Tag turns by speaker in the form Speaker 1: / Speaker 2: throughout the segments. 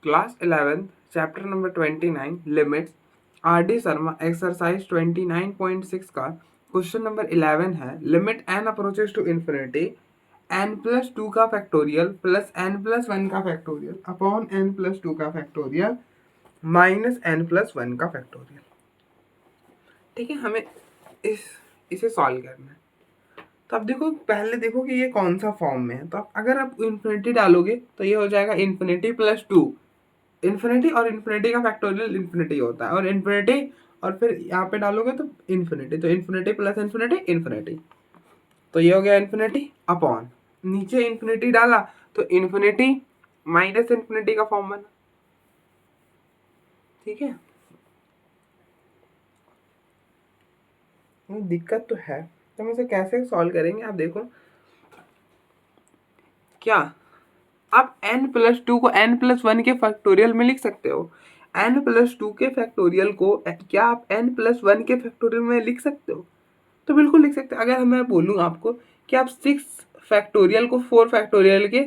Speaker 1: Class 11 chapter number 29 limits R D. Sharma exercise 29.6 का question number 11 है। Limit n approaches to infinity n+2 का factorial plus n+1 का factorial upon n+2 का factorial minus n+1 का factorial. ठीक है, हमें इसे सॉल्व करना है। तो अब देखो, पहले देखो कि ये कौन सा फॉर्म में है। तो अगर आप इन्फिनिटी डालोगे तो ये हो जाएगा इन्फिनिटी प्लस 2। इन्फिनिटी और इन्फिनिटी का फैक्टोरियल इन्फिनिटी होता है, और इन्फिनिटी और फिर यहाँ पे डालोगे तो इन्फिनिटी, तो इन्फिनिटी प्लस इन्फिनिटी इन्फिनिटी, तो ये हो गया इन्फिनिटी अपॉन नीचे इन्फिनिटी डाला तो इन्फिनिटी माइनस इन्फिनिटी का फॉर्म बना। ठीक है, दिक्कत तो है, तो हम इसे कैसे सॉल्व करेंगे। आप देखो, क्या आप n+2 को n+1 के फैक्टोरियल में लिख सकते हो। n+2 के फैक्टोरियल को क्या आप n+1 के फैक्टोरियल में लिख सकते हो? तो बिल्कुल लिख सकते हैं। अगर मैं बोलूँ आपको कि आप 6 फैक्टोरियल को 4 फैक्टोरियल के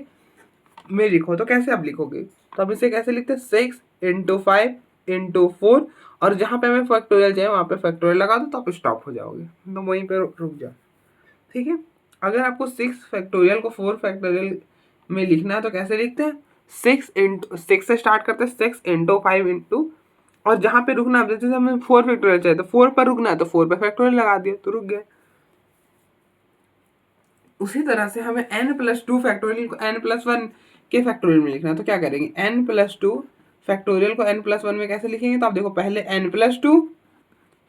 Speaker 1: में लिखो, तो कैसे आप लिखोगे? तो अब इसे कैसे लिखते हैं? 6 × 5 × 4, और जहाँ पे हमें फैक्टोरियल चाहिए वहाँ पे फैक्टोरियल लगा दो, तो आप स्टॉप हो जाओगे, तो वहीं पे रुक जाओ। ठीक है, अगर आपको 6 फैक्टोरियल को 4 फैक्टोरियल में लिखना है तो कैसे लिखते हैं? 6 से स्टार्ट करते हैं, 6 × 5 × और जहाँ पे रुकना है, जैसे हमें 4 फैक्टोरियल चाहिए तो 4 पर रुकना है, तो 4 पे फैक्टोरियल लगा दिया तो रुक गए। उसी तरह से हमें n+2 फैक्टोरियल को n+1 के फैक्टोरियल में लिखना है, तो क्या करेंगे? n+2 फैक्टोरियल को n+1 में कैसे लिखेंगे? तो आप देखो, पहले n+2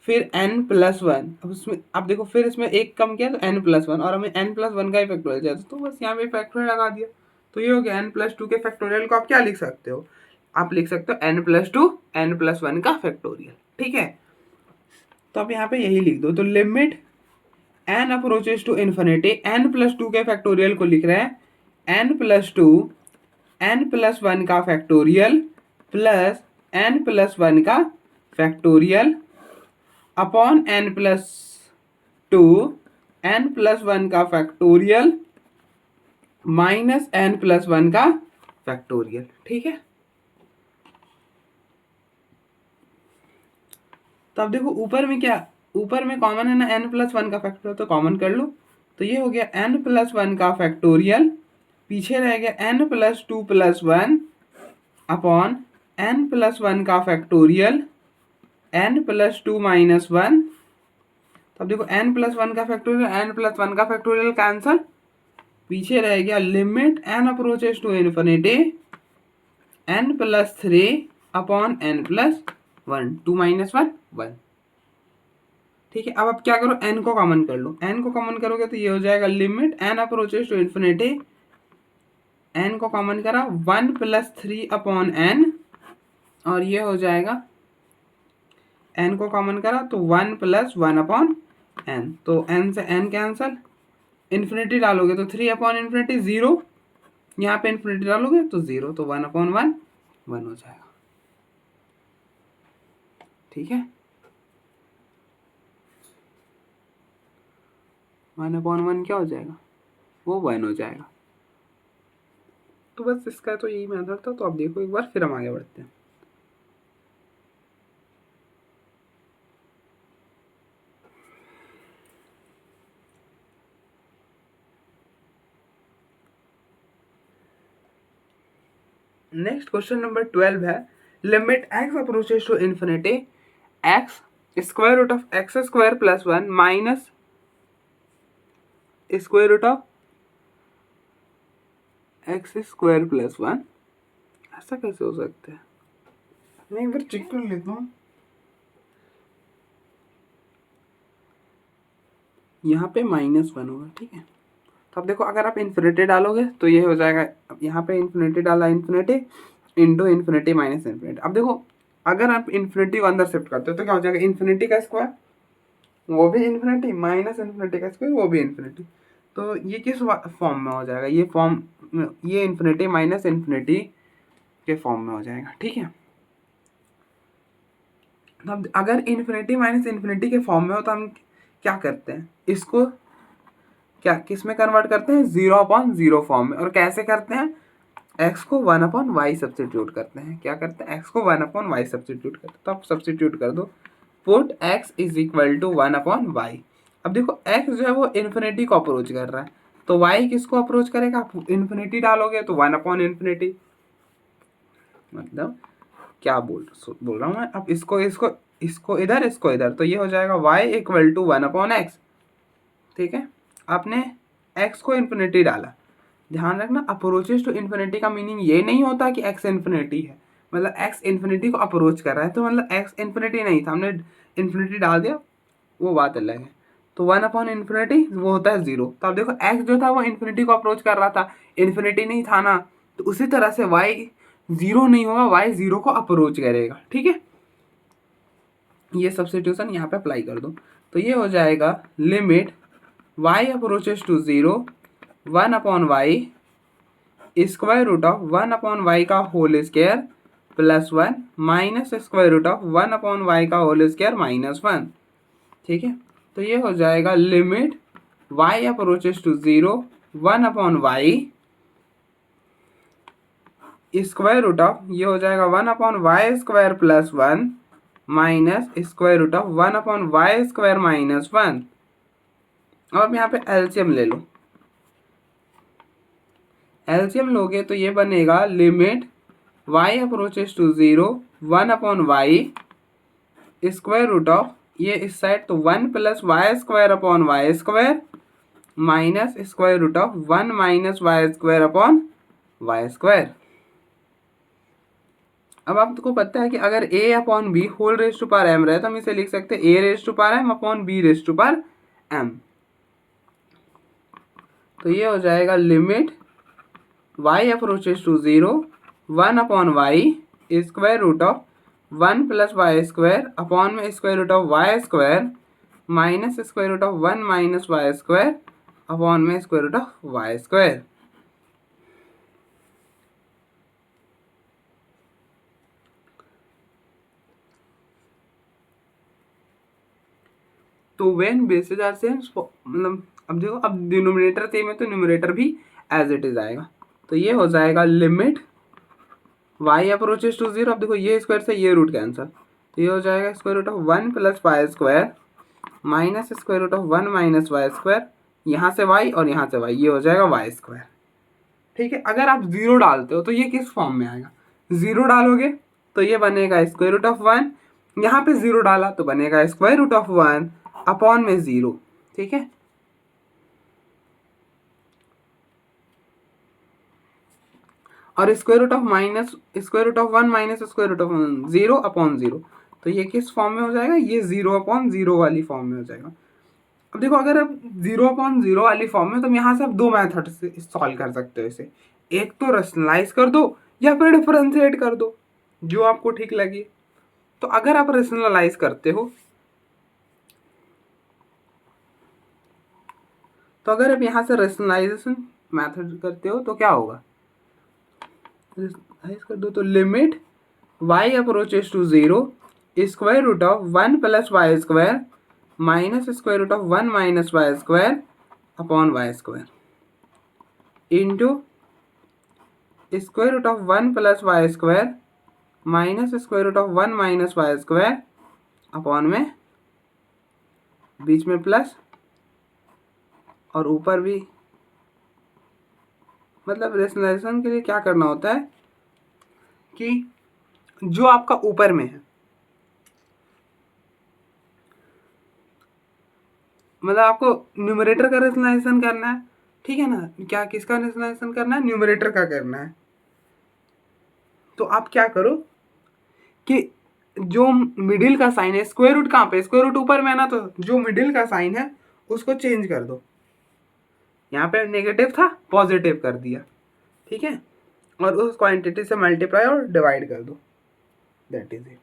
Speaker 1: फिर n+1, अब उसमें आप देखो, फिर इसमें एक कम किया तो n+1, और हमें n+1 का ही फैक्टोरियल चाहिए, तो बस यहाँ पे फैक्टोरियल लगा दिया, तो ये हो गया। n+2 के फैक्टोरियल को आप क्या लिख सकते हो? आप लिख सकते हो n+2 n+1 का फैक्टोरियल। ठीक है, तो आप यहाँ पे यही लिख दो। तो limit n approaches to infinity, n+2 के फैक्टोरियल को लिख रहे हैं n+2 n+1 का फैक्टोरियल प्लस n+1 का फैक्टोरियल अपॉन n+2 n+1 का फैक्टोरियल माइनस n+1 का फैक्टोरियल। ठीक है, तो अब देखो ऊपर में क्या, ऊपर में कॉमन है ना, n+1 का फैक्टोरियल, तो कॉमन कर लो, तो ये हो गया n+1 का फैक्टोरियल, पीछे रह गया n+2 + 1 अपॉन n+1 का फैक्टोरियल n+2 - 1। तो अब देखो n+1 का फैक्टोरियल n+1 का फैक्टोरियल कैंसल, पीछे रह गया limit n approaches to infinity n+3 upon n+1, 2 - 1 1। ठीक है, अब आप क्या करो, n को कॉमन कर लो, n को कॉमन करोगे तो ये हो जाएगा limit n approaches to infinity, n को कॉमन करा 1 + 3 अपॉन n, और ये हो जाएगा n को कॉमन करा तो 1 + 1 अपॉन n, तो n से n कैंसल, इन्फिनिटी डालोगे तो 3 अपॉन इन्फिनिटी 0, यहाँ पे इन्फिनिटी डालोगे तो 0, तो 1/1 1 हो जाएगा। ठीक है, 1/1 क्या हो जाएगा? वो 1 हो जाएगा। तो बस इसका तो यही मेथड था। तो अब देखो एक बार, फिर हम आगे बढ़ते हैं। नेक्स्ट क्वेश्चन नंबर 12 है। Limit x approaches to infinity x square root of x² + 1 minus square root of x² + 1। ऐसा कैसे हो सकता है? मैं एक बार चेक कर लेता हूँ। यहाँ पे -1 होगा। ठीक है, तो अब देखो, अगर आप इन्फिनिटी डालोगे तो ये हो जाएगा, यहाँ पे इन्फिनिटी डाला, infinity into infinity minus infinity. अब देखो, अगर आप इन्फिनिटी को अंदर शिफ्ट करते हो तो क्या हो जाएगा? इन्फिनिटी का स्क्वायर वो भी इन्फिनिटी, माइनस इन्फिनिटी का स्क्वायर वो भी इन्फिनिटी। तो ये किस फॉर्म में हो जाएगा? ये फॉर्म, ये इन्फिनिटी माइनस इन्फिनिटी के फॉर्म में हो जाएगा। ठीक है, तो अब अगर इन्फिनिटी माइनस इन्फिनिटी के फॉर्म में हो तो हम क्या करते हैं? इसको क्या किस में कन्वर्ट करते हैं? 0/0 फॉर्म में। और कैसे करते हैं? एक्स को 1/y सब्सटीट्यूट करते हैं। क्या करते हैं? एक्स को 1/y सब्सटीट्यूट करते हैं। तो आप सब्सटीट्यूट कर दो, put x is equal to 1/y। अब देखो x जो है वो इन्फिनिटी को अप्रोच कर रहा है, तो y किसको अप्रोच करेगा? आप इन्फिनिटी डालोगे तो 1/∞। मतलब क्या बोल रहा हूँ मैं? अब इसको इधर, तो ये हो जाएगा y इक्वल टू 1/x। ठीक है, आपने x को इन्फिनिटी डाला। ध्यान रखना, अप्रोचेस टू इन्फिनिटी का मीनिंग ये नहीं होता कि x इन्फिनिटी है। मतलब x इन्फिनिटी को अप्रोच कर रहा है, तो मतलब x इन्फिनिटी नहीं था, हमने इन्फिनिटी डाल दिया, वो बात अलग है। तो 1/∞ वो होता है 0। तो अब देखो x जो था वो इन्फिनिटी को अप्रोच कर रहा था, इन्फिनिटी नहीं था ना, तो उसी तरह से y 0 नहीं होगा, y 0 को अप्रोच करेगा। ठीक है, ये सब्स्टिट्यूशन यहाँ पे अप्लाई कर दो, तो ये हो जाएगा limit y approaches to 0 1/y square root of 1/y का whole square plus 1 minus square root of 1/y का होल स्क्वायर माइनस 1। ठीक है, तो ये हो जाएगा limit y approaches to 0 1/y square root of, ये हो जाएगा 1/y square plus 1 minus square root of 1/y square minus 1। अब यहाँ पे एलसीएम ले लो, एलसीएम लोगे तो ये बनेगा limit y approaches to 0 1/y square root of, ये इस साइड तो 1 plus Y square upon Y square minus square root of 1 minus Y square upon Y square. अब आपको पता है कि अगर a upon b whole raise to power m रहे तो हम इसे लिख सकते हैं a raise to power m upon b raise to power m। तो ये हो जाएगा limit y approaches to 0 1/y square root of 1 plus Y square upon में square root of y square minus square root of 1 minus Y square upon में square root of y square. तो when basis are same, मतलब अब देखो, अब denominator same है तो numerator भी एज इट इज आएगा। तो ये हो जाएगा लिमिट y अप्रोचेस टू 0। अब देखो ये स्क्वायर से ये रूट कैंसिल, तो ये हो जाएगा square root of 1 plus Y square minus square root of 1 minus Y square, यहाँ से y और यहाँ से y, ये हो जाएगा वाई स्क्वायर। ठीक है, अगर आप 0 डालते हो तो ये किस फॉर्म में आएगा? 0 डालोगे तो ये बनेगा स्क्वायर रूट ऑफ 1, यहाँ पे 0 डाला तो बनेगा स्क्वायर रूट ऑफ 1 अपॉन में 0। ठीक है, और square root of minus square root of 1 minus square root of 0 upon 0, तो ये किस फॉर्म में हो जाएगा? ये 0/0 वाली फॉर्म में हो जाएगा। अब देखो, अगर आप 0/0 वाली फॉर्म में, तो यहाँ से आप दो मेथड से सॉल्व कर सकते हो इसे। एक तो रेशनलाइज कर दो या फिर डिफरेंशिएट कर दो, जो आपको ठीक लगे। तो अगर आप रेशनलाइज करते हो, तो अगर आप यहाँ से रेशनलाइजेशन मेथड करते हो तो क्या होगा? रेशनलाइज कर दो तो limit y approaches to 0 square root of 1 plus Y square minus square root of 1 minus Y square upon Y square into square root of 1 plus Y square minus square root of 1 minus Y square upon में बीच में plus और ऊपर भी। मतलब rationalisation के लिए क्या करना होता है कि जो आपका ऊपर में है, मतलब आपको न्यूमरेटर का रेशनलाइजेशन करना है। ठीक है ना, क्या किसका रेशनलाइजेशन करना है? न्यूमरेटर का करना है। तो आप क्या करो कि जो मिडिल का साइन है, स्क्वायर रूट कहाँ पे? स्क्वायर रूट ऊपर में है ना, तो जो मिडिल का साइन है उसको चेंज कर दो। यहाँ पे नेगेटिव था, पॉजिटिव कर दिया। ठीक है, और उस क्वांटिटी से मल्टीप्लाई और डिवाइड कर दो, दैट इज इट।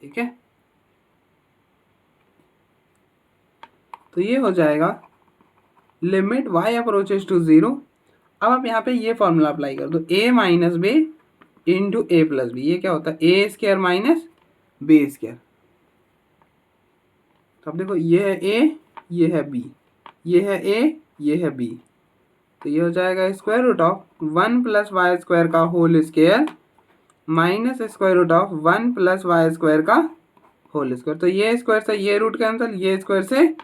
Speaker 1: ठीक है, तो ये हो जाएगा लिमिट y अप्रोचेस टू 0। अब आप यहाँ पे ये फॉर्मूला अप्लाई कर दो, a minus B into A plus B. ये क्या होता है? A square minus B square. तो अब देखो, ये है a ये है बी, ये है ए, ये है बी। तो ये हो जाएगा square root of 1 plus Y square का whole square minus square root of 1 plus Y square का होल स्क्वायर। तो ये स्क्वायर से ये रूट कैंसिल, ये स्क्वायर से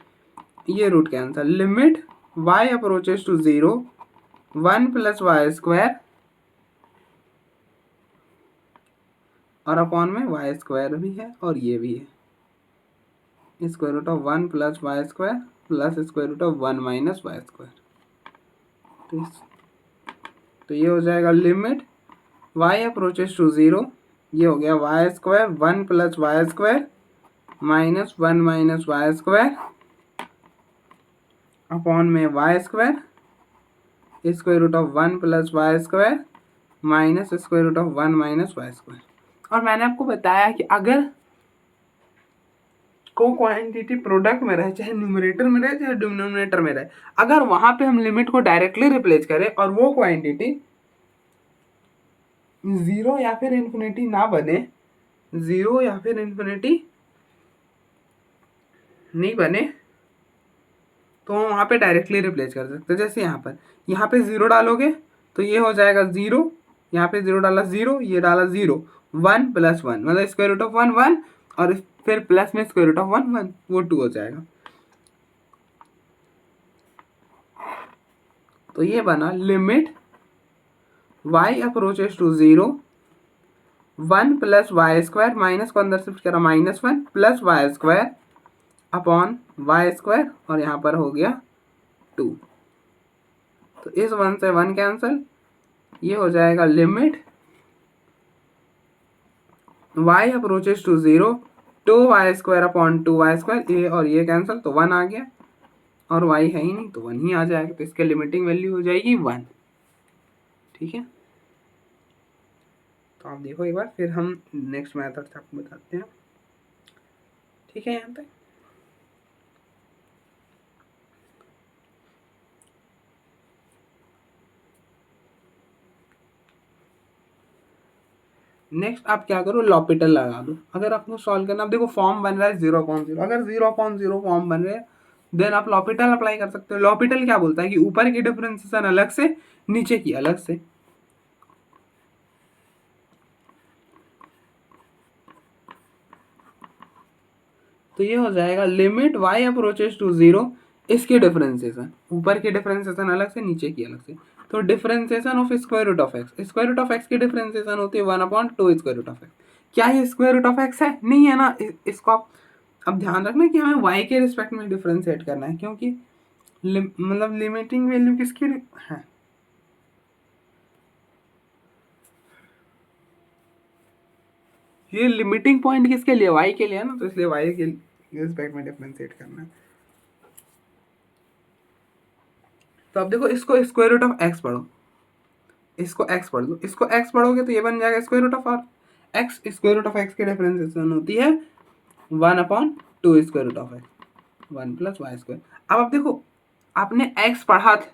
Speaker 1: ये root cancel. Limit y approaches to 0 1 plus Y square और अपॉन में वाई स्क्वायर भी है और ये भी है, square root of 1 plus Y square plus square root of 1 minus Y square. तो ये हो जाएगा लिमिट y अप्रोचेस टू 0, ये हो गया y square 1 plus Y square minus 1 minus Y square upon में Y square square root of 1 plus Y square minus square root of 1 minus Y square. और मैंने आपको बताया कि अगर को क्वांटिटी प्रोडक्ट में रहे, चाहे न्यूमरेटर में रहे चाहे डिनोमिनेटर में रहे, अगर वहां पे हम लिमिट को डायरेक्टली रिप्लेस करें और वो क्वांटिटी 0 या फिर इन्फिनिटी ना बने, 0 या फिर इन्फिनिटी नहीं बने, तो हम वहाँ पे डायरेक्टली रिप्लेस कर सकते हैं। जैसे यहाँ पे 0 डालोगे तो ये हो जाएगा 0, यहाँ पे 0 डाला 0, ये डाला 0, 1 प्लस 1 मतलब स्क्वायर रूट ऑफ 1 1 और फिर प्लस में स्क्वायर रूट ऑफ 1 1, वो 2 हो जाएगा। तो ये बना limit y approaches to 0 1 plus Y square, minus को अंदर शिफ्ट करा -1 plus Y square upon Y square और यहाँ पर हो गया 2। तो इस 1 से 1 कैंसिल, ये हो जाएगा limit y approaches to 0 2y square upon 2y square, ये और ये कैंसिल तो 1 आ गया और y है ही नहीं तो 1 ही आ जाएगा। तो इसके लिमिटिंग वैल्यू हो जाएगी 1। ठीक है, तो आप देखो एक बार, फिर हम नेक्स्ट मेथड से आपको बताते हैं। ठीक है, यहाँ तक नेक्स्ट आप क्या करो, लॉपिटल लगा दो। अगर आपको सॉल्व करना, आप देखो फॉर्म बन रहा है 0/0, अगर 0/0 फॉर्म बन रहे हैं देन आप लॉपिटल अप्लाई कर सकते हो। लॉपिटल क्या बोलता है कि ऊपर की डिफरेंशिएशन अलग से, नीचे की अलग से। तो ये हो जाएगा लिमिट y अप्रोचेस टू 0, इसकी डिफरेंशिएशन, ऊपर की डिफरेंशिएशन अलग से, नीचे की अलग से। तो differentiation of square root of x, square root of x की डिफरेंशिएशन होती है 1/2 स्क्वायर रूट ऑफ एक्स। क्या ये स्क्वायर रूट ऑफ एक्स है? नहीं है ना। इसको आप अब ध्यान रखना कि हमें y के रिस्पेक्ट में डिफरेंशिएट करना है, क्योंकि मतलब लिमिटिंग वैल्यू किसकी है, ये लिमिटिंग पॉइंट किसके लिए, y के लिए है ना, तो इसलिए y के रिस्पेक्ट में डिफरेंशिएट करना है। तो अब देखो, इसको स्क्वायर रूट ऑफ एक्स पढ़ो, इसको x पढ़ लो, इसको x पढ़ोगे तो ये बन जाएगा square root of R X. Square root of x की डिफरेंशिएशन होती है 1/2 square root of X, 1 plus Y square. अब आप देखो, आपने x पढ़ा था,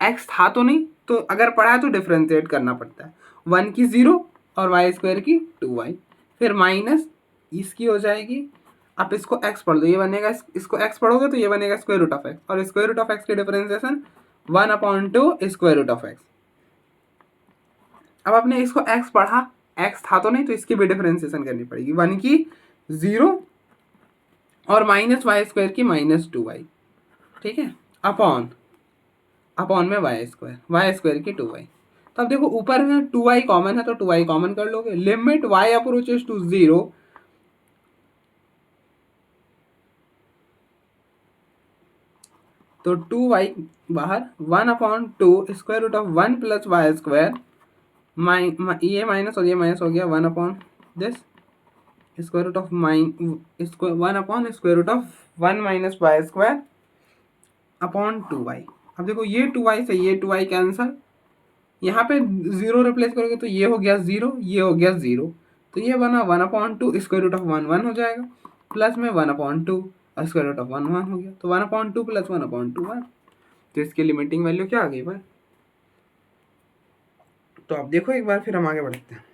Speaker 1: x था तो नहीं, तो अगर पढ़ा है तो डिफरेंशिएट करना पड़ता है। 1 की 0 और वाई स्क्वायर की 2y, फिर माइनस इसकी हो जाएगी। आप इसको x पढ़ दो, ये बनेगा, इसको x पढ़ोगे तो ये बनेगा स्क्वायर रूट ऑफ एक्स, और स्क्वायर रूट ऑफ एक्स की differentiation 1/2 square root of X. अब आपने इसको x पढ़ा, x था तो नहीं, तो इसकी भी डिफरेंशिएशन करनी पड़ेगी, 1 की 0 और माइनस वाई स्क्वायर की -2y। ठीक है, अपॉन में वाई स्क्वायर की 2y। तो अब देखो ऊपर में 2y कॉमन है तो 2y कॉमन कर लोगे। लिमिट y अप्रोचेस टू 0 तो 2y बाहर, 1/2 square root of 1 plus Y square, ये माइनस और ये माइनस हो गया, 1/this square root of 1/(1 minus Y square upon 2y। अब देखो ये 2y से ये 2y कैंसल, यहाँ पे 0 रिप्लेस करोगे तो ये हो गया 0, ये हो गया 0, तो ये बना 1/2 स्क्वायर रूट ऑफ 1 1 हो जाएगा, प्लस में 1/2 और स्क्वायर रूट ऑफ 1 1 हो गया, तो 1/2 प्लस 1/2 1। तो इसकी लिमिटिंग वैल्यू क्या आ गई भाई? तो आप देखो एक बार, फिर हम आगे बढ़ते हैं।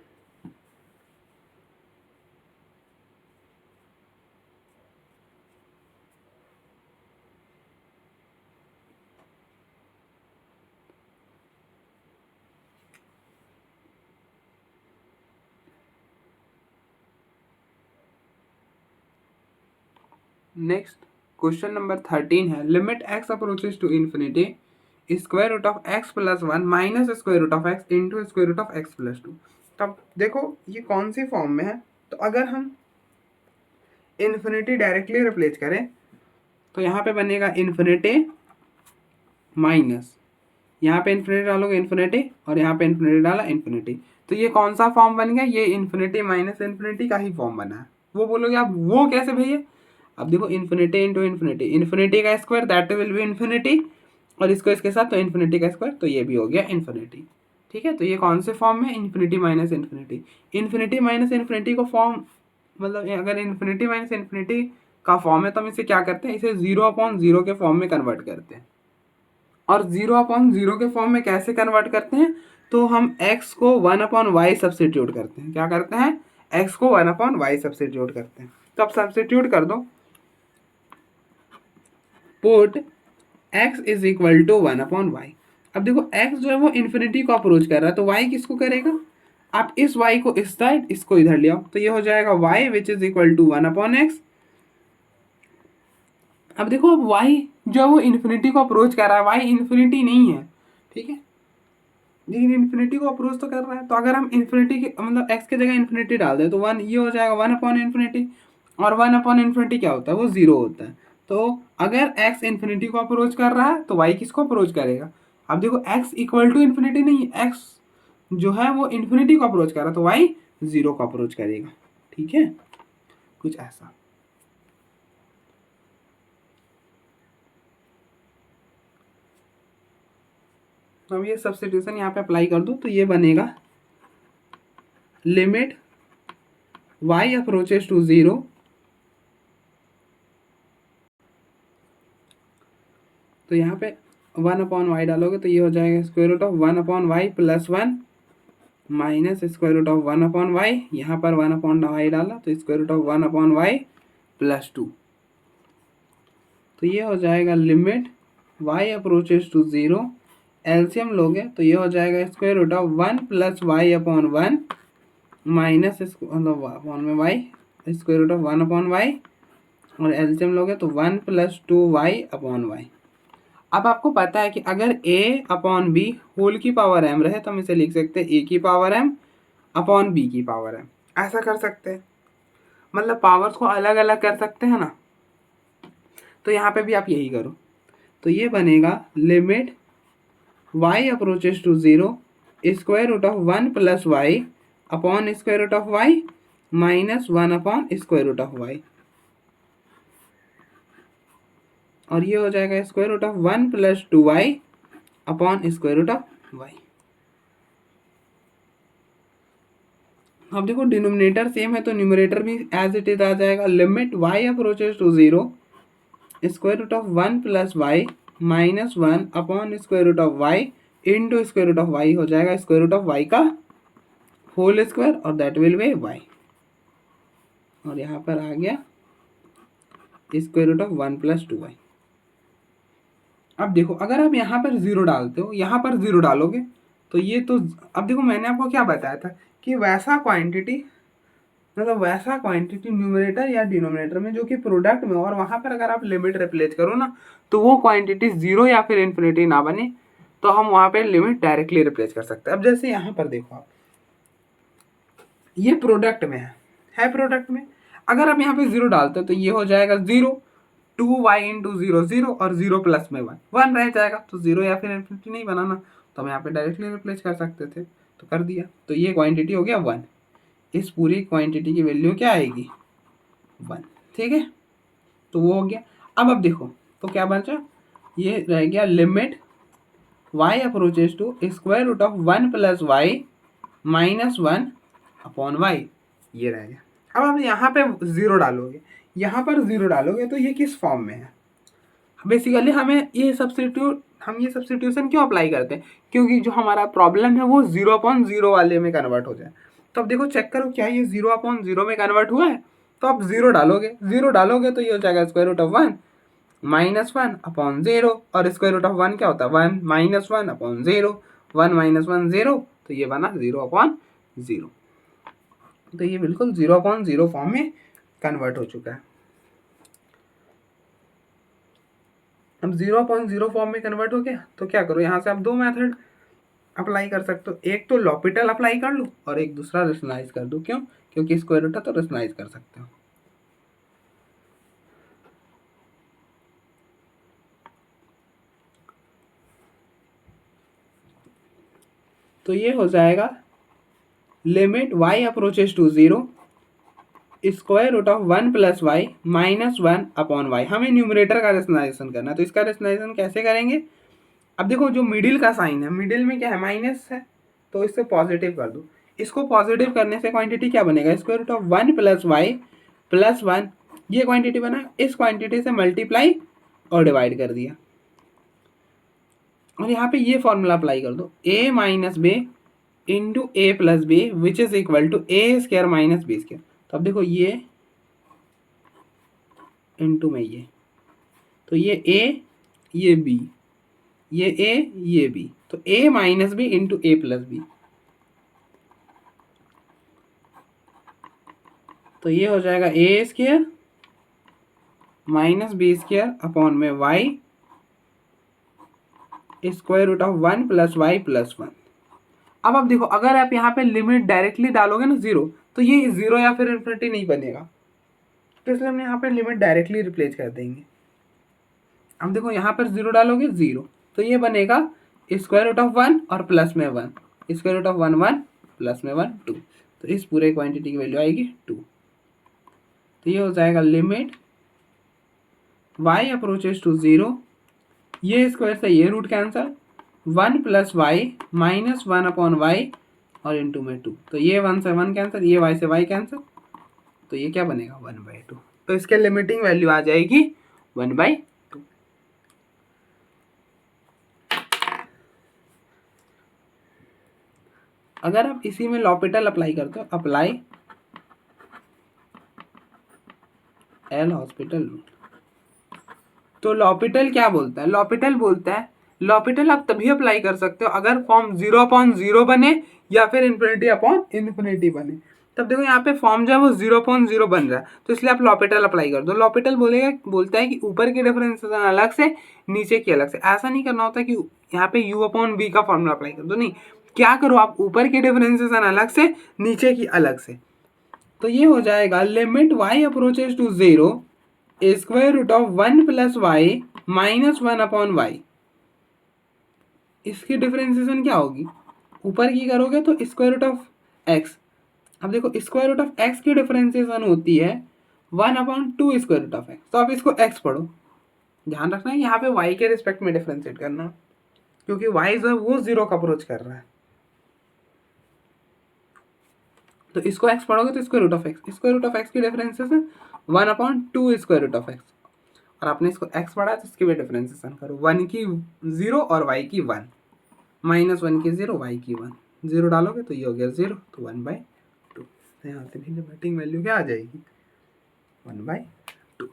Speaker 1: नेक्स्ट क्वेश्चन नंबर 13 है, limit x approaches to infinity square root of x plus 1 minus square root of x into square root of x plus 2। तब देखो ये कौन सी फॉर्म में है, तो अगर हम इन्फिनिटी डायरेक्टली रिप्लेस करें तो यहाँ पे बनेगा इन्फिनिटी माइनस, यहाँ पे इन्फिनिटी डालोगे इन्फिनिटी और यहाँ पे इन्फिनिटी डाला इन्फिनिटी, तो ये कौन सा फॉर्म बन गया, ये इन्फिनिटी माइनस इन्फिनिटी का ही फॉर्म बना है। वो बोलोगे आप वो कैसे भैया, अब देखो इन्फिनिटी इंटू इन्फिनिटी, इन्फिनिटी का square that will B infinity, और इसको इसके साथ तो इन्फिनिटी का स्क्वायर, तो ये भी हो गया इन्फिनिटी। ठीक है, तो ये कौन से फॉर्म में, infinity minus infinity. Infinity minus infinity को फॉर्म मतलब अगर इन्फिनिटी माइनस इन्फिनिटी का फॉर्म है तो हम इसे क्या करते हैं, इसे 0/0 के फॉर्म में कन्वर्ट करते हैं। और 0/0 के फॉर्म में कैसे कन्वर्ट करते हैं, तो हम x को 1/y सब्सटीट्यूट करते हैं। क्या करते हैं, x को 1/y सब्सटीट्यूट करते हैं। तो अब सब्सटीट्यूट कर दो, put x is equal to 1/y। अब देखो x जो है वो इन्फिनिटी को अप्रोच कर रहा है, तो y किसको करेगा, आप इस y को इस साइड, इसको इधर ले आओ, तो ये हो जाएगा y which is equal to 1/x। अब देखो अब y जो है वो इन्फिनिटी को अप्रोच कर रहा है, y इन्फिनिटी नहीं है, ठीक है, लेकिन इन्फिनिटी को अप्रोच तो कर रहा है। तो अगर हम इन्फिनिटी के मतलब x के जगह इन्फिनिटी डाल दें तो 1 ये हो जाएगा 1/इन्फिनिटी, और 1/इन्फिनिटी क्या होता है, वो 0 होता है। तो अगर x इन्फिनिटी को अप्रोच कर रहा है तो y किसको अप्रोच करेगा, अब देखो x इक्वल टू इन्फिनिटी नहीं, x जो है वो इन्फिनिटी को अप्रोच कर रहा है, तो y 0 को अप्रोच करेगा। ठीक है, कुछ ऐसा। तो अब ये सब्स्टिट्यूशन यहाँ पे अप्लाई कर दो, तो ये बनेगा लिमिट y अप्रोचेस टू 0 तो यहाँ पे 1/y डालोगे तो ये हो जाएगा square root of 1/y plus 1 minus square root of 1/y, यहाँ पर 1/y डाला तो square root of 1/y plus 2। तो ये हो जाएगा limit y approaches to 0, LCM लोगे तो ये हो जाएगा square root of 1 plus y/1 minus मतलब वन में y square root of 1/y, और एलसीएम लोगे तो 1 प्लस 2y/y। अब आपको पता है कि अगर a/b होल की पावर m रहे तो हम इसे लिख सकते हैं a की पावर m अपॉन b की पावर m, ऐसा कर सकते हैं, मतलब पावर्स को अलग अलग कर सकते हैं ना। तो यहाँ पे भी आप यही करो, तो ये बनेगा limit y approaches to 0 square root of 1 plus y upon square root of y minus 1 upon square root of y, और ये हो जाएगा square root of 1 plus 2y upon square root of y। अब देखो डिनोमिनेटर सेम है तो numerator भी as it is आ जाएगा, limit y approaches to 0 square root of 1 plus y minus 1 upon square root of y into square root of y हो जाएगा square root of y का होल स्क्वायर, और that will be y, और यहाँ पर आ गया square root of 1 plus 2y। अब देखो अगर आप यहाँ पर 0 डालते हो, यहाँ पर 0 डालोगे तो ये तो, अब देखो मैंने आपको क्या बताया था कि वैसा क्वांटिटी मतलब वैसा क्वांटिटी न्यूमरेटर या डिनोमिनेटर में जो कि प्रोडक्ट में, और वहाँ पर अगर आप लिमिट रिप्लेस करो ना तो वो क्वांटिटी 0 या फिर इन्फिनिटी ना बने, तो हम वहाँ पे लिमिट डायरेक्टली रिप्लेस कर सकते हैं। अब जैसे यहाँ पर देखो आप, ये प्रोडक्ट में है प्रोडक्ट में, अगर आप यहाँ पे 0 डालते हो तो ये हो जाएगा 0, 2y इंटू 0 0, और 0 प्लस में 1 रह जाएगा, तो 0 या फिर इन्फिनिटी नहीं बनाना, तो हम यहाँ पे डायरेक्टली रिप्लेस कर सकते थे, तो कर दिया। तो ये क्वांटिटी हो गया 1, इस पूरी क्वांटिटी की वैल्यू क्या आएगी 1, ठीक है, तो वो हो गया। अब देखो तो क्या बचा, ये रह गया limit y approaches to square root of 1 plus y minus 1 upon y, ये रह गया। अब आप यहाँ पे 0 डालोगे, यहाँ पर 0 डालोगे तो ये किस फॉर्म में है, बेसिकली हमें ये सब्स्टिट्यूशन क्यों अप्लाई करते हैं, क्योंकि जो हमारा प्रॉब्लम है वो 0/0 वाले में कन्वर्ट हो जाए। तो अब देखो चेक करो क्या ये 0/0 में कन्वर्ट हुआ है, तो आप 0 डालोगे तो ये हो जाएगा square root of 1 minus 1 upon 0, और स्क्वायर रूट ऑफ 1 क्या होता है 1 माइनस 1 अपॉन 0, 1 माइनस 1 0, तो ये बना 0/0। तो ये बिल्कुल 0/0 फॉर्म में कन्वर्ट हो चुका है। अब 0/0 फॉर्म में कन्वर्ट हो गया, तो क्या करो, यहाँ से आप दो मेथड अप्लाई कर सकते हो, एक तो लॉपिटल अप्लाई कर लो और एक दूसरा रेशनलाइज कर दो। क्यों? क्योंकि स्क्वायर रूट है तो रेशनलाइज कर सकते हो। तो ये हो जाएगा limit y approaches to 0 square root of 1 plus Y minus 1 upon Y. हमें न्यूमरेटर का रेशनलाइजेशन करना है, तो इसका रेशनलाइजेशन कैसे करेंगे? अब देखो जो मिडिल का साइन है, मिडिल में क्या है, माइनस है, तो इससे पॉजिटिव कर दो। इसको पॉजिटिव करने से क्वांटिटी क्या बनेगा, square root of 1 plus Y plus 1, ये क्वांटिटी बना, इस क्वांटिटी से मल्टीप्लाई और डिवाइड कर दिया, और यहाँ पे ये फॉर्मूला अप्लाई कर दो, a minus B into A plus B which is equal to A square minus B square. तो अब देखो ये इंटू में ये, तो ये a ये b, ये a ये b, तो a minus B into A plus b, तो ये हो जाएगा a square minus B square upon में Y square root of 1 plus Y plus 1। अब आप देखो, अगर आप यहाँ पे लिमिट डायरेक्टली डालोगे ना 0, तो ये 0 या फिर इन्फिनिटी नहीं बनेगा, तो इसलिए हमने यहाँ पे लिमिट डायरेक्टली रिप्लेस कर देंगे। अब देखो यहाँ पर 0 डालोगे 0, तो ये बनेगा स्क्वायर रूट ऑफ 1 और प्लस में 1, स्क्वायर रूट ऑफ 1 1 प्लस में 1 2, तो इस पूरे क्वांटिटी की वैल्यू आएगी 2। तो ये हो जाएगा लिमिट y अप्रोचेस टू 0, ये स्क्वायर से ये root cancel, 1 plus Y minus 1 upon Y और इंटू में 2, तो ये 1 से 1 कैंसिल, ये y से y कैंसिल, तो ये क्या बनेगा 1/2। तो इसके लिमिटिंग वैल्यू आ जाएगी 1/2। अगर आप इसी में लॉपिटल अप्लाई करते हो, अप्लाई एल हॉस्पिटल, तो लॉपिटल क्या बोलता है, लॉपिटल बोलता है, लॉपिटल आप तभी अप्लाई कर सकते हो अगर फॉर्म 0/0 बने या फिर इन्फिनिटी अपॉन इन्फिनिटी बने। तब देखो यहाँ पे फॉर्म जो है वो 0/0 बन रहा है, तो इसलिए आप लॉपिटल अप्लाई कर दो। लॉपिटल बोलता है कि ऊपर के डिफरेंशिएशन अलग से, नीचे की अलग से। ऐसा नहीं करना होता कि यहाँ पे u/v का फॉर्मूला अप्लाई कर दो, नहीं, क्या करो आप ऊपर के डिफरेंशिएशन अलग से, नीचे की अलग से। तो ये हो जाएगा limit y approaches to 0 square root of 1 plus Y minus 1 upon Y. इसकी डिफरेंशिएशन क्या होगी, ऊपर की करोगे तो स्क्वायर रूट ऑफ एक्स। अब देखो स्क्वायर रूट ऑफ एक्स की डिफरेंशिएशन होती है 1/2 स्क्वायर रूट ऑफ एक्स, तो आप इसको एक्स पढ़ो। ध्यान रखना है यहाँ पे वाई के रिस्पेक्ट में डिफरेंशिएट करना, क्योंकि वाई जो है वो 0 का अप्रोच कर रहा है, तो इसको एक्स पढ़ोगे तो square root of x, square root of x की differentiation 1/2 square root of x, और आपने इसको x पढ़ा तो इसकी भी डिफरेंशिएशन करो, 1 की 0 और y की 1, माइनस 1 की 0 y की 1, 0 डालोगे तो ये हो गया 0, तो 1/2। तो यहाँ से भी लिमिटिंग वैल्यू क्या आ जाएगी 1/2।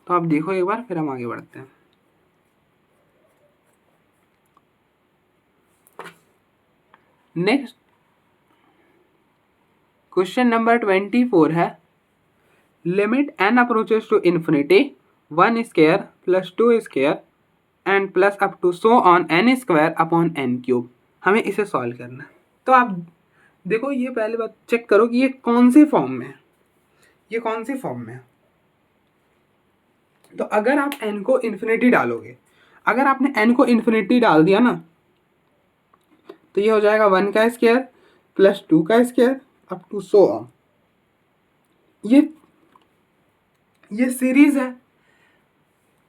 Speaker 1: तो आप देखो एक बार, फिर हम आगे बढ़ते हैं। नेक्स्ट क्वेश्चन नंबर 24 है, limit n approaches to infinity 1 square plus 2 square and plus up to so on n square upon n cube. हमें इसे सॉल्व करना है। तो आप देखो, ये पहले बात चेक करो कि ये कौन सी फॉर्म में है, ये कौन सी फॉर्म में है। तो अगर आप n को इन्फिनिटी डालोगे, अगर आपने n को इन्फिनिटी डाल दिया ना, तो ये हो जाएगा 1 का स्क्वायर प्लस 2 का square up to so on. ये सीरीज है,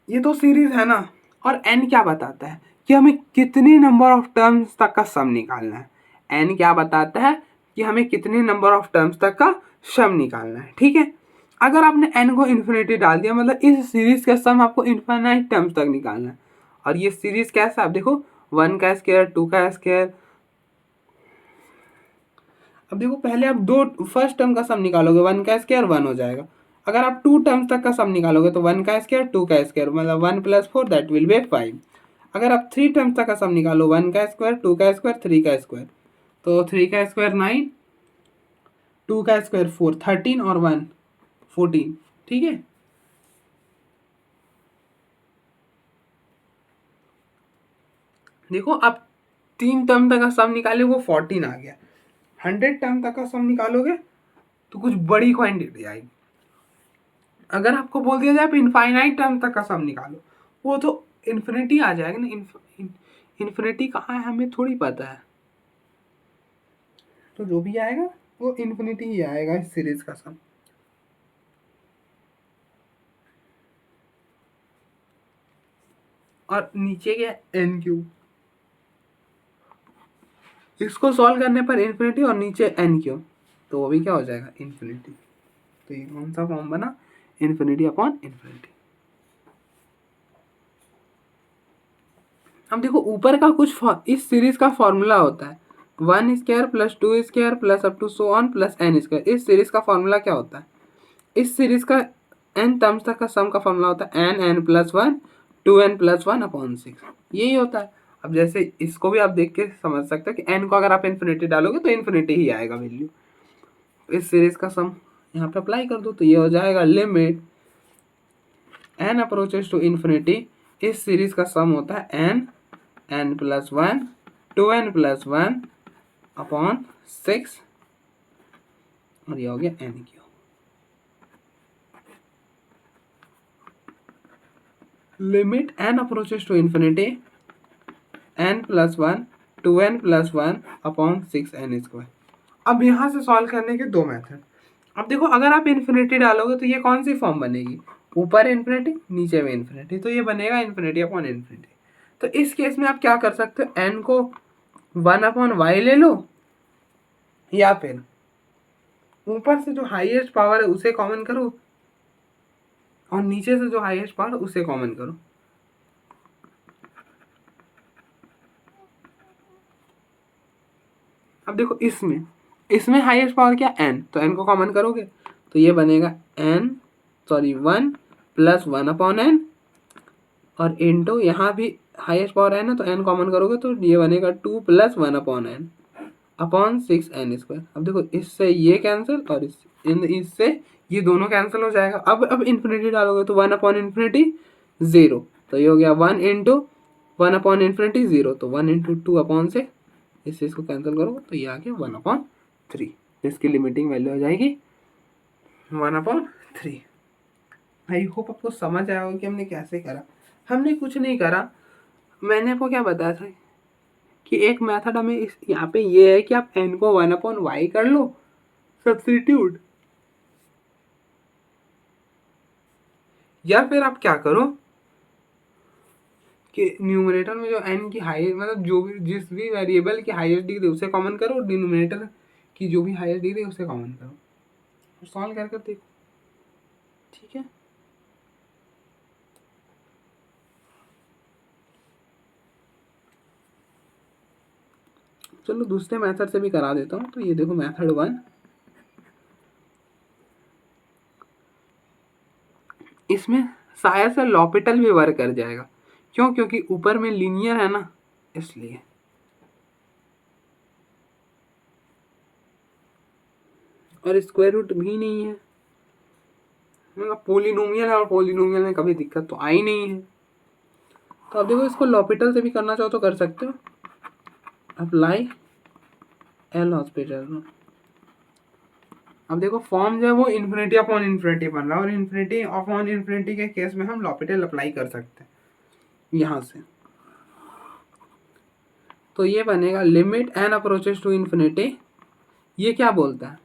Speaker 1: ये तो सीरीज है ना। और n क्या बताता है कि हमें कितने नंबर ऑफ टर्म्स तक का सम निकालना है। n क्या बताता है कि हमें कितने नंबर ऑफ टर्म्स तक का सम निकालना है, ठीक है। अगर आपने n को इन्फिनिटी डाल दिया, मतलब इस सीरीज का सम आपको इन्फिनाइट टर्म्स तक निकालना है। और ये सीरीज कैसा, आप देखो 1 का स्क्वायर 2 का स्क्वायर। अब देखो पहले आप दो फर्स्ट टर्म का सम निकालोगे, 1 का स्क्वायर 1 हो जाएगा। अगर आप 2 टर्म्स तक का सम निकालोगे तो 1 का स्क्वायर 2 का स्क्वायर, मतलब 1 + 4 दैट विल बी 5। अगर आप 3 टर्म्स तक का सम निकालो, 1 का स्क्वायर 2 का स्क्वायर 3 का स्क्वायर, तो 3 का स्क्वायर 9, 2 का स्क्वायर 4, 13 और 1 14, ठीक है। देखो आप 3 टर्म तक का सम निकाले वो 14 आ गया। 100 टर्म तक का सम निकालोगे तो कुछ बड़ी क्वांटिटी आएगी। अगर आपको बोल दिया जाए आप इनफाइनाइट टर्म तक का सम निकालो, वो तो इन्फिनिटी आ जाएगा ना। इन्फिनिटी कहाँ है हमें थोड़ी पता है, तो जो भी आएगा वो इन्फिनिटी ही आएगा इस सीरीज का सम। और नीचे क्या एन क्यूब, इसको सॉल्व करने पर इन्फिनिटी और नीचे एन क्यूब, तो वो भी क्या हो जाएगा इन्फिनिटी। तो ये कौन सा फॉर्म बना, इन्फिनिटी अपॉन इन्फिनिटी। अब देखो ऊपर का कुछ इस सीरीज का फॉर्मूला होता है 1 square plus 2 square plus up to so on plus N square. इस सीरीज का फॉर्मूला क्या होता है, इस सीरीज का एन टर्म्स तक का सम का फॉर्मूला होता है N plus 1 2n plus 1 upon 6, यही होता है। अब जैसे इसको भी आप देख के समझ सकते हो कि एन को अगर आप इन्फिनिटी डालोगे तो इन्फिनिटी ही आएगा वैल्यू। इस सीरीज का सम यहाँ पे अप्लाई कर दो तो ये हो जाएगा limit N approaches to infinity. इस सीरीज का सम होता है N plus 1 2n plus 1 upon 6 और ये हो गया N cube. Limit N approaches to infinity n plus 1 2n plus 1 upon 6n square. अब यहाँ से सॉल्व करने के दो मेथड। अब देखो अगर आप इन्फिनिटी डालोगे तो ये कौन सी फॉर्म बनेगी, ऊपर इन्फिनिटी नीचे में इन्फिनिटी, तो ये बनेगा इन्फिनिटी अपॉन इन्फिनिटी। तो इस केस में आप क्या कर सकते हो, n को 1 अपॉन y ले लो, या फिर ऊपर से जो हाईएस्ट पावर है उसे कॉमन करो और नीचे से जो हाईएस्ट पावर उसे कॉमन करो। अब देखो इसमें हाईएस्ट पावर क्या n, तो n को कॉमन करोगे तो ये बनेगा 1 प्लस 1 अपॉन n और इंटू यहाँ भी हाईएस्ट पावर n है तो n कॉमन करोगे तो ये बनेगा 2 plus 1 upon n upon 6n square. अब देखो इससे ये कैंसिल और इससे ये दोनों कैंसिल हो जाएगा। अब इन्फिनिटी डालोगे तो 1 अपॉन इन्फिनिटी 0, तो ये हो गया 1 इंटू 1 अपॉन इन्फिनिटी 0, तो 1 इंटू 2 अपॉन से इससे इसको कैंसिल करोगे तो ये आ गया 1 अपॉन 3। इसकी लिमिटिंग वैल्यू हो जाएगी 1 अपॉन 3। आई होप आपको समझ आया होगा कि हमने कैसे करा। हमने कुछ नहीं करा, मैंने आपको क्या बताया था कि एक मेथड हमें इस यहाँ पे ये है कि आप n को 1 अपॉन y कर लो सब्स्टिट्यूट, या फिर आप क्या करो कि न्यूमरेटर में जो n की हाईएस्ट मतलब जो भी जिस भी वेरिएबल की हाईएस्ट डिग्री उसे कॉमन करो, डिनोमिनेटर की जो भी हाईएस्ट डिग्री उसे कॉमन करो, सॉल्व कर देखो, ठीक है। चलो दूसरे मेथड से भी करा देता हूँ। तो ये देखो मेथड 1, इसमें शायद से लॉपिटल भी वर्क कर जाएगा, क्यों, क्योंकि ऊपर में लीनियर है ना इसलिए। और स्क्वायर रूट भी नहीं है, मतलब पोलिनोमियल है और पोलिनोमियल में कभी दिक्कत तो आई नहीं है। तो अब देखो इसको लॉपिटल से भी करना चाहो तो कर सकते हो, अप्लाई एल हॉस्पिटल। अब देखो फॉर्म जो है वो इन्फिनिटी अपॉन इन्फिनिटी बन रहा है और इन्फिनिटी अपॉन इन्फिनिटी के केस में हम लॉपिटल अप्लाई कर सकते हैं यहाँ से। तो ये बनेगा limit N approaches to infinity. ये क्या बोलता है,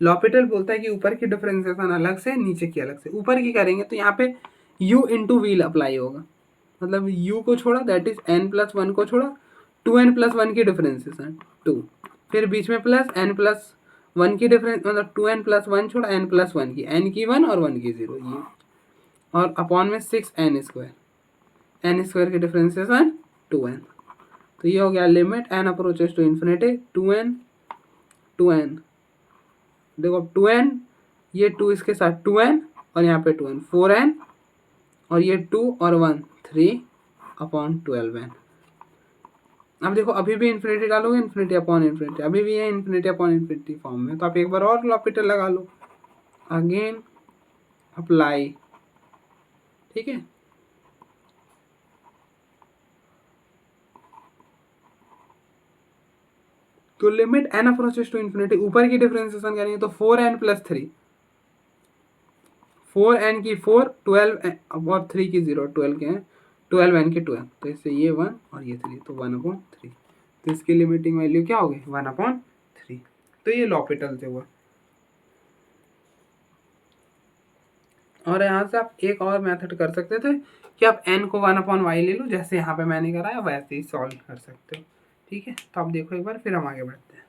Speaker 1: लॉपिटल बोलता है कि ऊपर की डिफरेंशिएशन अलग से नीचे की अलग से। ऊपर की करेंगे तो यहाँ पे u इंटू वील अप्लाई होगा, मतलब u को छोड़ा दैट इज n प्लस 1 को छोड़ा 2n प्लस 1 की डिफरेंशिएशन 2, फिर बीच में प्लस n प्लस 1 की डिफरेंस मतलब 2n प्लस 1 छोड़ा n प्लस 1 की, n की 1 और 1 की 0 ये, और अपॉन में 6n स्क्वायर, n स्क्वायर की डिफरेंशिएशन 2n। तो ये हो गया limit n approaches to infinity 2n देखो अब 2n, ये 2 इसके साथ 2n और यहाँ पे 2n 4n और ये 2 और 1 3 अपॉन 12n। अब देखो अभी भी इन्फिनिटी डालोगे इन्फिनिटी अपॉन इन्फिनिटी, अभी भी है इन्फिनिटी अपॉन इन्फिनिटी फॉर्म में, तो आप एक बार और लॉपिटल लगा लो, अगेन अप्लाई, ठीक है। तो limit n approaches to infinity, ऊपर की डिफरेंशिएशन करेंगे तो 4n प्लस 3, 4n की 4, 12 और 3 की 0, 12 के हैं 12n के 12, तो इससे ये 1 और ये 3, तो 1/3, तो इसकी लिमिटिंग वैल्यू क्या होगी 1/3। तो ये लॉपिटल से हुआ। और यहाँ से आप एक और मेथड कर सकते थे कि आप n को 1/y ले लो, जैसे यहाँ पे मैंने कराया वैसे ही सॉल्व कर सकते हो। ठीक है, तो आप देखो एक बार, फिर हम आगे बढ़ते हैं।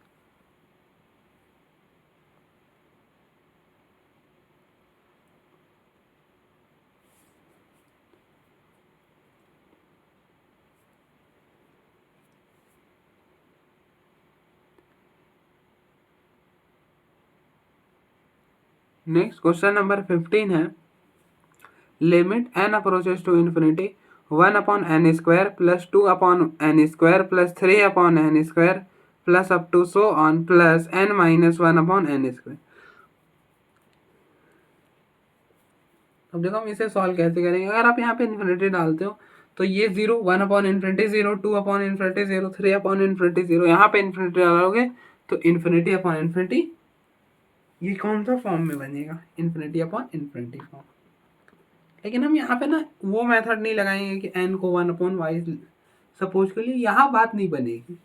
Speaker 1: नेक्स्ट क्वेश्चन नंबर 15 है, limit n approaches to infinity 1/n² plus 2/n² plus 3/n² plus up to so on plus n minus 1/n²। अब देखो हम इसे सॉल्व कैसे करेंगे। अगर आप यहाँ पे इन्फिनिटी डालते हो तो ये 0, 1/∞0, 2/∞0, 3/∞0, यहाँ पे इन्फिनिटी डालोगे तो इन्फिनिटी ये कौन सा फॉर्म में बनेगा, इन्फिनिटी फॉर्म। लेकिन हम यहाँ पे ना वो मेथड नहीं लगाएंगे कि n को 1/y सपोज के लिए, यहाँ बात नहीं बनेगी।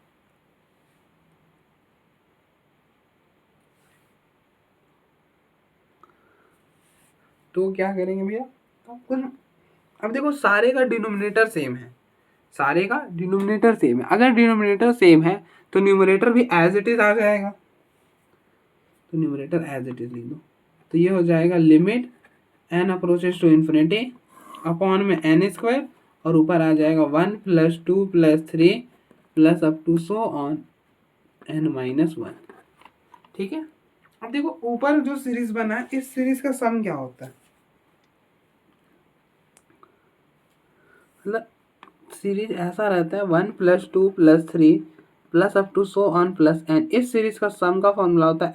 Speaker 1: तो क्या करेंगे भैया, अब देखो सारे का डिनोमिनेटर सेम है, सारे का डिनोमिनेटर सेम है। अगर डिनोमिनेटर सेम है तो न्यूमरेटर भी एज इट इज आ जाएगा, तो न्यूमरेटर एज इट इज लिख दो। तो ये हो जाएगा limit n approaches to infinity upon में n² और ऊपर आ जाएगा 1 plus 2 plus 3 plus up to so on n-1। ठीक है, अब देखो ऊपर जो सीरीज बना है इस सीरीज का सम क्या होता है, मतलब सीरीज ऐसा रहता है 1 plus 2 plus 3 plus up to so on plus n। इस सीरीज का सम का फॉर्मूला होता है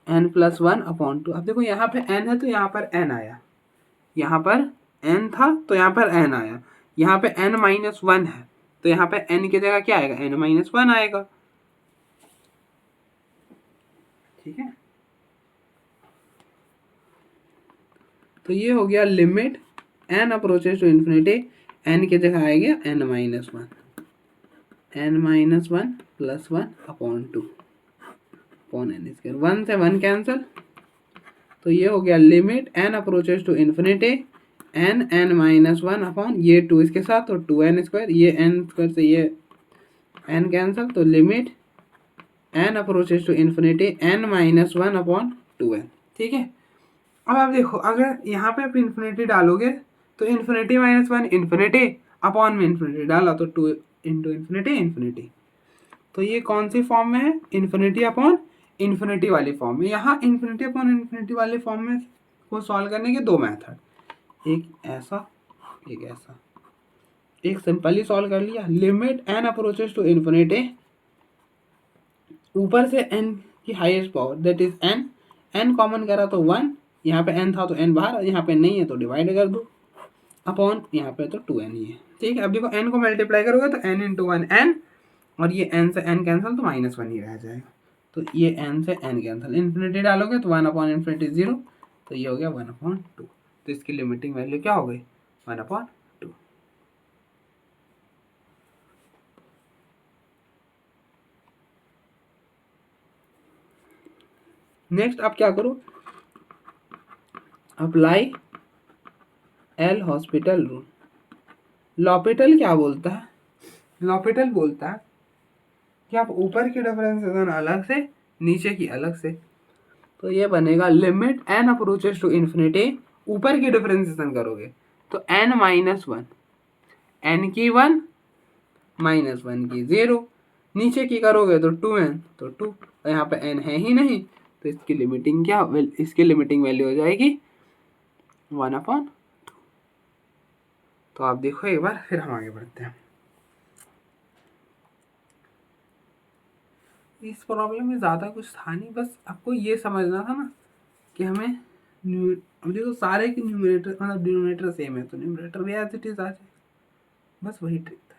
Speaker 1: n+1/2। अब देखो यहाँ पे n है तो यहाँ पर n आया, यहाँ पर n था तो यहाँ पर n आया, यहाँ पे n-1 है तो यहाँ पे n की जगह क्या आएगा, n-1 आएगा। ठीक है, तो ये हो गया limit n approaches to infinity, n की जगह आएगा n-1, n-1 plus 1/2 upon n², 1 से 1 कैंसिल, तो ये हो गया limit n approaches to infinity n-1 upon ये 2 इसके साथ तो 2n², ये n² से ये n कैंसिल, तो limit n approaches to infinity n-1/2n। ठीक है, अब आप देखो अगर यहाँ पे आप इन्फिनिटी डालोगे तो इन्फिनिटी-1 इन्फिनिटी अपॉन में इन्फिनिटी डाला तो 2 इंटू इन्फिनिटी। तो ये कौन सी फॉर्म में है, इन्फिनिटी अपॉन इन्फिनिटी वाली फॉर्म में। यहाँ इन्फिनिटी अपॉन इन्फिनिटी वाली फॉर्म में को सॉल्व करने के दो मेथड, एक ऐसा एक ऐसा। एक सिंपली सॉल्व कर लिया, limit n approaches to infinity, ऊपर से n की highest power that is n common करा तो 1, यहाँ पे n था तो n बाहर, यहाँ पे नहीं है तो डिवाइड कर दो, अपॉन यहाँ पे तो 2n ही है। ठीक है, अब देखो n को मल्टीप्लाई करोगे तो n इंटू 1 n, और ये n से n कैंसिल तो -1 ही रह जाएगा, तो ये n से n कैंसिल, इन्फिनिटी डालोगे तो 1/∞ 0, तो ये हो गया 1/2। तो इसकी लिमिटिंग वैल्यू क्या हो गई 1/2। नेक्स्ट आप क्या करो, apply L hospital rule. L'Hôpital क्या बोलता है, लॉपिटल बोलता है कि आप ऊपर की डिफरेंशिएशन अलग से नीचे की अलग से, तो ये बनेगा limit n approaches to infinity, ऊपर की डिफरेंशिएशन करोगे तो n-1, n की 1 -1 की 0, नीचे की करोगे तो 2n तो 2, तो यहाँ पे n है ही नहीं, तो इसकी लिमिटिंग क्या, इसकी लिमिटिंग वैल्यू हो जाएगी 1/2। तो आप देखो एक बार, फिर हम आगे बढ़ते हैं। इस प्रॉब्लम में ज़्यादा कुछ था नहीं, बस आपको ये समझना था ना कि हमें अब देखो सारे के न्यूमरेटर मतलब डिनोमिनेटर सेम है तो न्यूमरेटर भी एज इट इज आ जाए, बस वही ट्रिक था।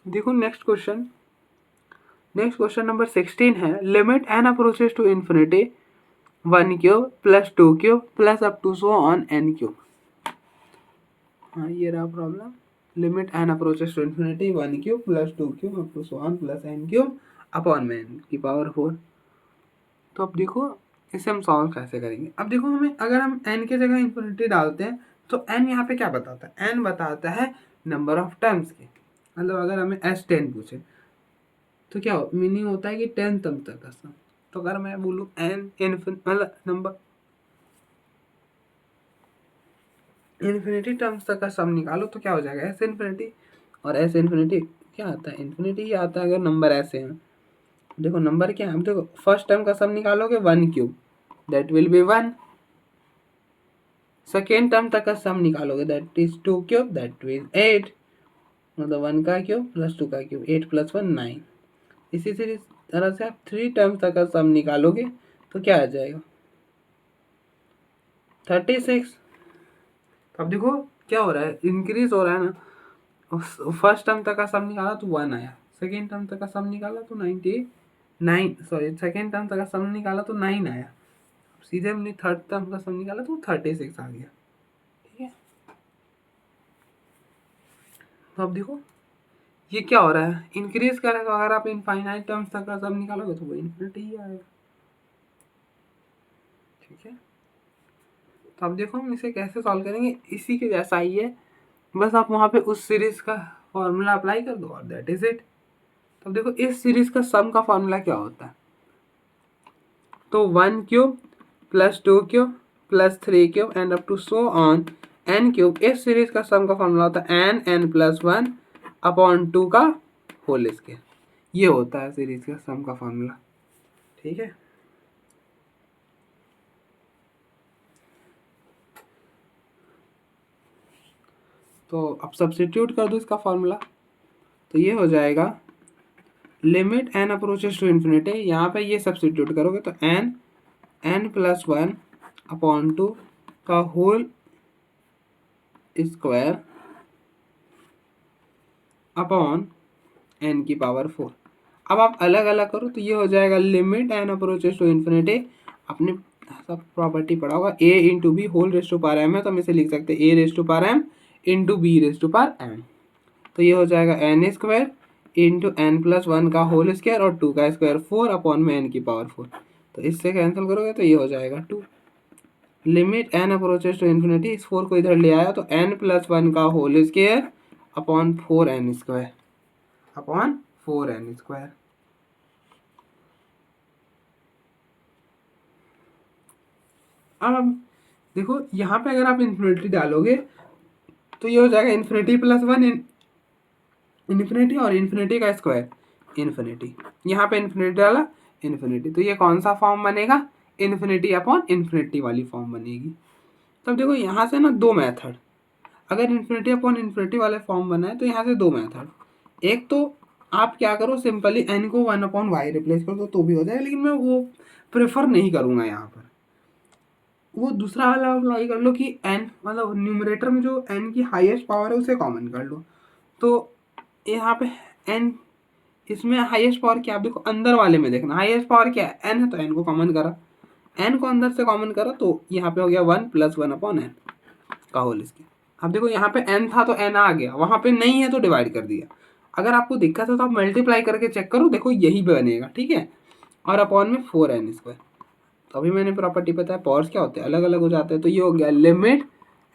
Speaker 1: देखो नेक्स्ट क्वेश्चन नंबर 16 है, limit N approaches to infinity 1 cube plus 2 cube plus up to so on n cube. हाँ ये रहा problem, limit N approaches to infinity 1 cube plus 2 cube up to so on plus n cube upon में n की power 4। तो अब देखो इसे हम सॉल्व कैसे करेंगे। अब देखो हमें अगर हम n की जगह इन्फिनिटी डालते हैं तो n यहाँ पे क्या बताता है, n बताता है नंबर ऑफ टर्म्स के। मतलब अगर हमें S10 पूछे तो क्या मीनिंग होता है कि 10 टर्म तक का सम। तो अगर मैं बोलूँ n मतलब नंबर इन्फिनिटी टर्म्स तक का सम निकालो तो क्या हो जाएगा S इन्फिनिटी, और S इन्फिनिटी क्या आता है, इन्फिनिटी ही आता है अगर नंबर ऐसे हैं। देखो नंबर क्या है, हम देखो फर्स्ट टर्म का सम निकालोगे 1 cube that will B 1, second term तक का सम निकालोगे that is 2 cube that is 8, मतलब 1 का क्यूब प्लस 2 का क्यूब 8 प्लस 1 9। इसी तरह से आप 3 टर्म तक का सम निकालोगे तो क्या आ जाएगा 36। अब देखो क्या हो रहा है, इंक्रीज हो रहा है ना। फर्स्ट टर्म तक का सम निकाला तो 1 आया, सेकेंड टर्म तक का सम निकाला तो 99, सॉरी सेकेंड टर्म तक का सम निकाला तो 9 आया, सीधे हमने थर्ड टर्म का सम निकाला तो 36 आ गया। ठीक है, तो अब देखो ये क्या हो रहा है, इंक्रीज करेगा। अगर आप इनफाइनाइट टर्म्स तक का सम निकालोगे तो वो इन्फिनिटी ही आएगा। ठीक है, तो अब देखो हम इसे कैसे सॉल्व करेंगे, इसी के जैसा ही है, बस आप वहाँ पे उस सीरीज का फॉर्मूला अप्लाई कर दो और दैट इज इट। तो देखो इस सीरीज का सम का फॉर्मूला क्या होता है, तो 1 cube plus 2 cube plus 3 cube and up to so on n cube. इस सीरीज का सम का फॉर्मूला होता है n प्लस 1 अपॉन 2 का होल स्क्वायर। ये होता है सीरीज का सम का फॉर्मूला। ठीक है, तो अब सब्स्टिट्यूट कर दो इसका फॉर्मूला, तो ये हो जाएगा limit N approaches to infinity, यहाँ पे ये सब्स्टिट्यूट करोगे तो n प्लस 1 अपॉन 2 का होल स्क्वायर अपॉन n की पावर 4। अब आप अलग अलग करो तो ये हो जाएगा limit N approaches to infinity, आपने सब प्रॉपर्टी पढ़ा होगा, a into B whole raise to power m है, तो हम इसे लिख सकते हैं a raise to power m into B raise to power m। तो ये हो जाएगा n square into n plus 1 का होल स्क्वायर और 2 का स्क्वायर 4 अपॉन में n की पावर 4। तो इससे कैंसिल करोगे तो ये हो जाएगा 2। Limit n approaches to infinity, इस 4 को इधर ले आया तो n प्लस 1 का whole square upon 4n square upon 4n square. अब देखो यहाँ पे अगर आप इन्फिनिटी डालोगे तो ये हो जाएगा इन्फिनिटी प्लस 1 इन्फिनिटी और इन्फिनिटी का स्क्वायर इन्फिनिटी, यहाँ पे इन्फिनिटी डाला इन्फिनिटी, तो ये कौन सा फॉर्म बनेगा, इन्फिनिटी अपॉन इन्फिनिटी वाली फॉर्म बनेगी। तब देखो यहाँ से ना दो मेथड, अगर इन्फिनिटी अपॉन इन्फिनिटी वाले फॉर्म बनाए तो यहाँ से दो मेथड, एक तो आप क्या करो सिंपली n को 1 अपॉन वाई रिप्लेस कर दो तो भी हो जाएगा, लेकिन मैं वो प्रेफर नहीं करूँगा यहाँ पर। वो दूसरा वाला अप्लाई कर लो कि n मतलब न्यूमरेटर में जो n की हाईएस्ट पावर है उसे कॉमन कर लो। तो यहाँ पे n इसमें हाईएस्ट पावर क्या, आप देखो अंदर वाले में देखना हाईएस्ट पावर क्या है, n है तो n को कॉमन करा, n को अंदर से कॉमन करा तो यहाँ पे हो गया 1 प्लस 1 अपॉन n का होल स्क्वायर। अब देखो यहाँ पे n था तो n आ गया, वहाँ पे नहीं है तो डिवाइड कर दिया। अगर आपको दिक्कत है तो आप मल्टीप्लाई करके चेक करो, देखो यही बनेगा। ठीक है, और अपॉन में 4n स्क्वायर। तो अभी मैंने प्रॉपर्टी बताया पावर्स क्या होते हैं अलग अलग हो जाते हैं, तो ये हो गया limit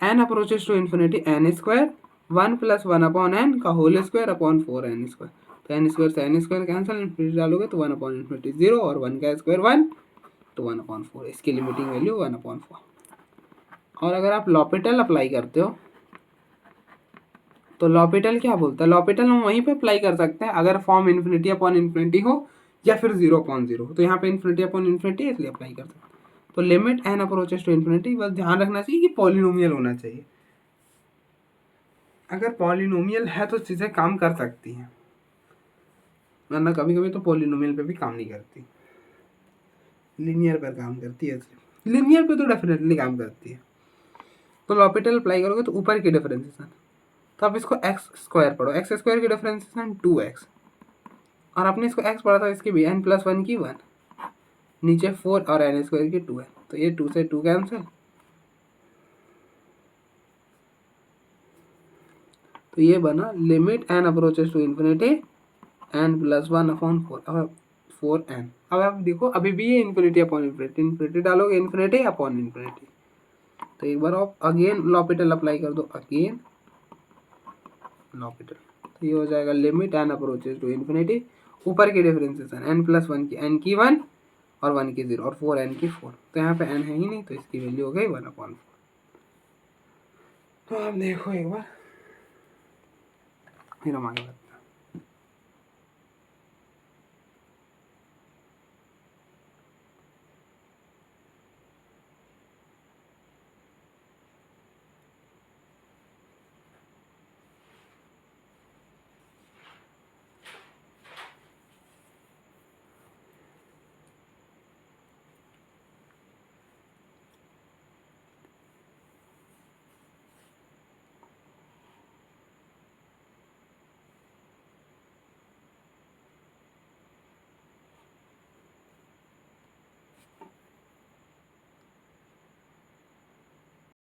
Speaker 1: n approaches to infinity n square 1 plus 1 upon n का whole square upon 4n square. तो n स्क्वायर से n स्क्वायर कैंसिल, इन्फिनिटी डालोगे तो 1 अपॉन इन्फिनिटी 0 और 1 का स्क्वायर 1 तो 1 अपॉन 4, इसकी लिमिटिंग वैल्यू 1 अपॉन 4। और अगर आप लॉपिटल अप्लाई करते हो तो लॉपिटल क्या बोलता है, लॉपिटल हम वहीं पे अप्लाई कर सकते हैं अगर फॉर्म इन्फिनिटी अपॉन इन्फिनिटी हो या फिर 0 अपॉन 0, तो यहाँ पे इन्फिनिटी अपॉन इन्फिनिटी इसलिए अप्लाई कर सकते हैं। तो limit n approaches to infinity, बस ध्यान रखना चाहिए कि पॉलिनोमियल होना चाहिए। अगर पॉलिनोमियल है तो चीज़ें काम कर सकती हैं, वरना कभी कभी तो पॉलिनोमियल पे भी काम नहीं करती, लीनियर पर काम करती है। लीनियर पे तो डेफिनेटली काम करती है। तो लॉपिटल अप्लाई करोगे तो ऊपर की डिफरेंशिएशन तो अब इसको एक्स स्क्वायर पढ़ो, एक्स स्क्वायर की डिफरेंशिएशन 2x, और आपने इसको x पढ़ा था, इसकी भी n+1 की 1, नीचे 4 और n स्क्वायर की 2 है, तो ये 2 से 2 कैंसिल, तो ये बना limit n approaches to infinity n+1/4, अब 4n। अब आप देखो अभी भी ये इन्फिनिटी अपॉन इन्फिनिटी, इन्फिनिटी डालोगे इन्फिनिटी अपॉन इन्फिनिटी, तो एक बार आप अगेन लॉपिटल अप्लाई कर दो, अगेन लॉपिटल, तो ये हो जाएगा limit n approaches to infinity, ऊपर की डिफरेंशिएशन n+1 की n की 1 और 1 की 0 और 4n की 4, तो यहाँ पे n है ही नहीं, तो इसकी वैल्यू हो गई 1/4। तो आप देखो एक बार, फिर हम आगे बढ़ते हैं।